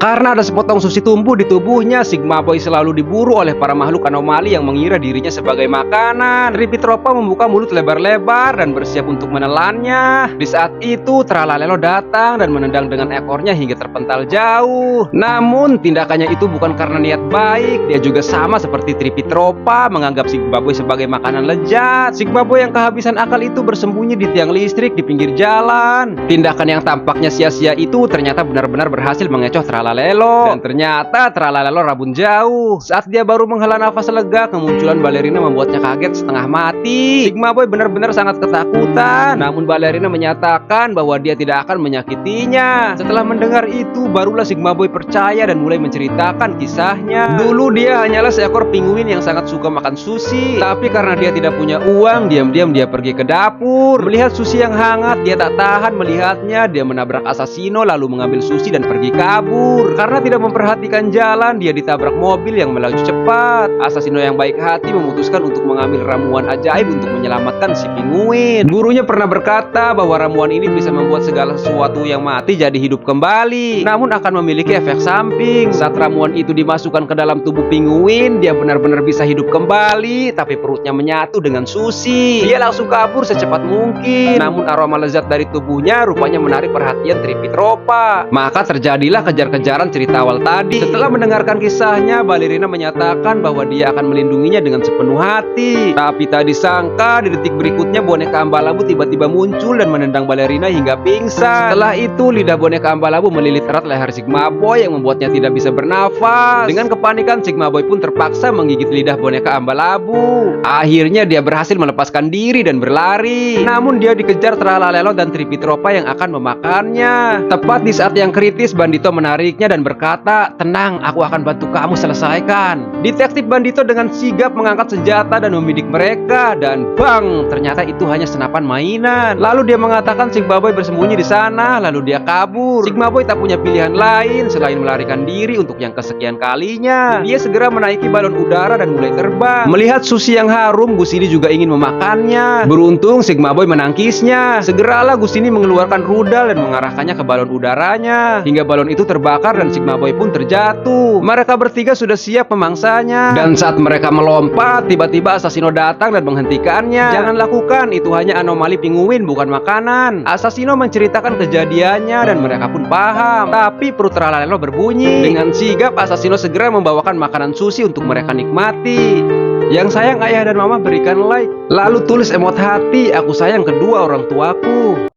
Karena ada sepotong sushi tumbuh di tubuhnya, Sigma Boy selalu diburu oleh para makhluk anomali yang mengira dirinya sebagai makanan. Tripitropa membuka mulut lebar-lebar dan bersiap untuk menelannya. Di saat itu, Tralalelo datang dan menendang dengan ekornya hingga terpental jauh. Namun, tindakannya itu bukan karena niat baik. Dia juga sama seperti Tripitropa, menganggap Sigma Boy sebagai makanan lezat. Sigma Boy yang kehabisan akal itu bersembunyi di tiang listrik di pinggir jalan. Tindakan yang tampaknya sia-sia itu ternyata benar-benar berhasil mengecoh Tralalelo. Dan ternyata Tralalelo rabun jauh. Saat dia baru menghela nafas lega, kemunculan balerina membuatnya kaget setengah mati. Sigma Boy benar-benar sangat ketakutan. Namun balerina menyatakan bahwa dia tidak akan menyakitinya. Setelah mendengar itu, barulah Sigma Boy percaya dan mulai menceritakan kisahnya. Dulu dia hanyalah seekor penguin yang sangat suka makan sushi. Tapi karena dia tidak punya uang, diam-diam dia pergi ke dapur. Melihat sushi yang hangat, dia tak tahan melihatnya. Dia menabrak Assassino lalu mengambil sushi dan pergi kabur. Karena tidak memperhatikan jalan, dia ditabrak mobil yang melaju cepat. Assassino yang baik hati memutuskan untuk mengambil ramuan ajaib untuk menyelamatkan si penguin. Gurunya pernah berkata bahwa ramuan ini bisa membuat segala sesuatu yang mati jadi hidup kembali, namun akan memiliki efek samping. Saat ramuan itu dimasukkan ke dalam tubuh penguin, dia benar-benar bisa hidup kembali, tapi perutnya menyatu dengan sushi. Dia langsung kabur secepat mungkin. Namun aroma lezat dari tubuhnya rupanya menarik perhatian Tripitropa. Maka terjadilah kejar-kejaran cerita awal tadi. Setelah mendengarkan kisahnya, balerina menyatakan bahwa dia akan melindunginya dengan sepenuh hati. Tapi tak disangka di detik berikutnya boneka Ambalabu tiba-tiba muncul dan menendang balerina hingga pingsan. Setelah itu lidah boneka Ambalabu melilit erat leher Sigma Boy yang membuatnya tidak bisa bernafas. Dengan kepanikan, Sigma Boy pun terpaksa menggigit lidah boneka Ambalabu. Akhirnya dia berhasil melepaskan diri dan berlari. Namun dia dikejar Tralalelo dan Tripitropa yang akan memakannya. Tepat di saat yang kritis, Bandito menariknya dan berkata, "Tenang, aku akan bantu kamu selesaikan." Detektif Bandito dengan sigap mengangkat senjata dan membidik mereka. Dan bang, ternyata itu hanya senapan mainan. Lalu dia mengatakan Sigma Boy bersembunyi di sana. Lalu dia kabur. Sigma Boy tak punya pilihan lain selain melarikan diri untuk yang kesekian kalinya. Dia segera menaiki balon udara dan mulai terbang. Melihat sushi yang harum, Gusini juga ingin memakannya. Beruntung Sigma Boy menangkisnya. Segeralah Gusini mengeluarkan rudal dan mengarahkannya ke balon udaranya, hingga balon itu terbakar dan Sigma Boy pun terjatuh. Mereka bertiga sudah siap memangsanya. Dan saat mereka melompat, tiba-tiba Assassino datang dan menghentikannya. "Jangan lakukan, itu hanya anomali penguin, bukan makanan." Assassino menceritakan kejadiannya dan mereka pun paham. Tapi perut Tralalelo berbunyi. Dengan sigap, Assassino segera membawakan makanan sushi untuk mereka nikmati. Yang sayang ayah dan mama berikan like. Lalu tulis emot hati, "Aku sayang kedua orang tuaku."